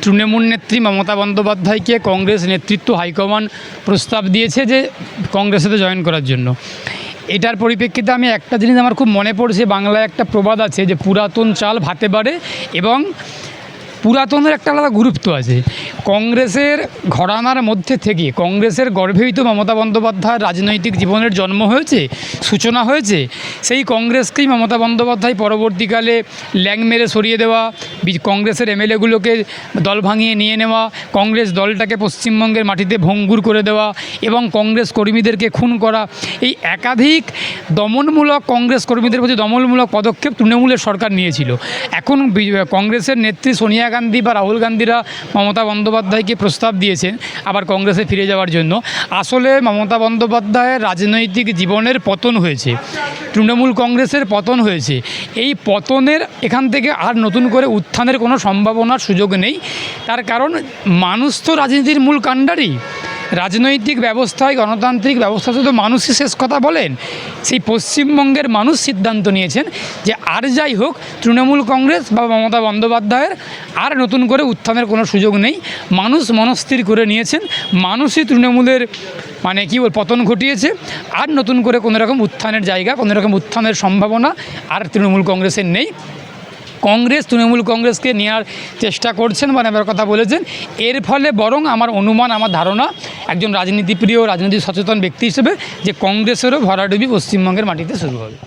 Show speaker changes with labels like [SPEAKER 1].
[SPEAKER 1] তৃণমূল নেত্রী মমতা বন্দ্যোপাধ্যায়কে কংগ্রেস নেতৃত্ব হাইকমান্ড প্রস্তাব দিয়েছে যে কংগ্রেসেতে জয়েন করার জন্য। এটার পরিপ্রেক্ষিতে আমি একটা জিনিস আমার খুব মনে পড়ছে, বাংলায় একটা প্রবাদ আছে যে পুরাতন চাল ভাতে বাড়ে, এবং পুরাতনের একটা আলাদা গুরুত্ব আছে। কংগ্রেসের ঘরানার মধ্যে থেকে, কংগ্রেসের গর্ভেই তো মমতা বন্দ্যোপাধ্যায়ের রাজনৈতিক জীবনের জন্ম হয়েছে, সূচনা হয়েছে। সেই কংগ্রেসকেই মমতা বন্দ্যোপাধ্যায় পরবর্তীকালে ল্যাং মেরে সরিয়ে দেওয়া, কংগ্রেসের এমএলএগুলোকে দল ভাঙিয়ে নিয়ে নেওয়া, কংগ্রেস দলটাকে পশ্চিমবঙ্গের মাটিতে ভঙ্গুর করে দেওয়া এবং কংগ্রেস কর্মীদেরকে খুন করা, এই একাধিক দমনমূলক, কংগ্রেস কর্মীদের প্রতি দমনমূলক পদক্ষেপ তৃণমূলের সরকার নিয়েছিল। এখন কংগ্রেসের নেত্রী সোনিয়া গান্ধী বা রাহুল গান্ধীরা মমতা বন্দ্যোপাধ্যায়কে প্রস্তাব দিয়েছেন আবার কংগ্রেসে ফিরে যাওয়ার জন্য। আসলে মমতা বন্দ্যোপাধ্যায়ের রাজনৈতিক জীবনের পতন হয়েছে, তৃণমূল কংগ্রেসের পতন হয়েছে। এই পতনের এখান থেকে আর নতুন করে উত্থানের কোনো সম্ভাবনার সুযোগ নেই। তার কারণ মানুষ তো রাজনীতির মূল কাণ্ডারি। রাজনৈতিক ব্যবস্থায়, গণতান্ত্রিক ব্যবস্থাতে তো মানুষই শেষ কথা বলেন। সেই পশ্চিমবঙ্গের মানুষ সিদ্ধান্ত নিয়েছেন যে আর যাই হোক তৃণমূল কংগ্রেস বা মমতা বন্দ্যোপাধ্যায়ের আর নতুন করে উত্থানের কোনো সুযোগ নেই। মানুষ মনস্থির করে নিয়েছেন, মানুষই তৃণমূলের পতন ঘটিয়েছে। আর নতুন করে কোনো রকম উত্থানের জায়গা, কোনো রকম উত্থানের সম্ভাবনা আর তৃণমূল কংগ্রেসের নেই। কংগ্রেস তৃণমূল কংগ্রেসকে নেওয়ার চেষ্টা করছেন বা নেবার কথা বলেছেন। এর ফলে বরং আমার অনুমান, আমার ধারণা একজন রাজনীতিপ্রিয়, রাজনীতি সচেতন ব্যক্তি হিসেবে, যে কংগ্রেসেরও ভরাডুবি পশ্চিমবঙ্গের মাটিতে শুরু হবে।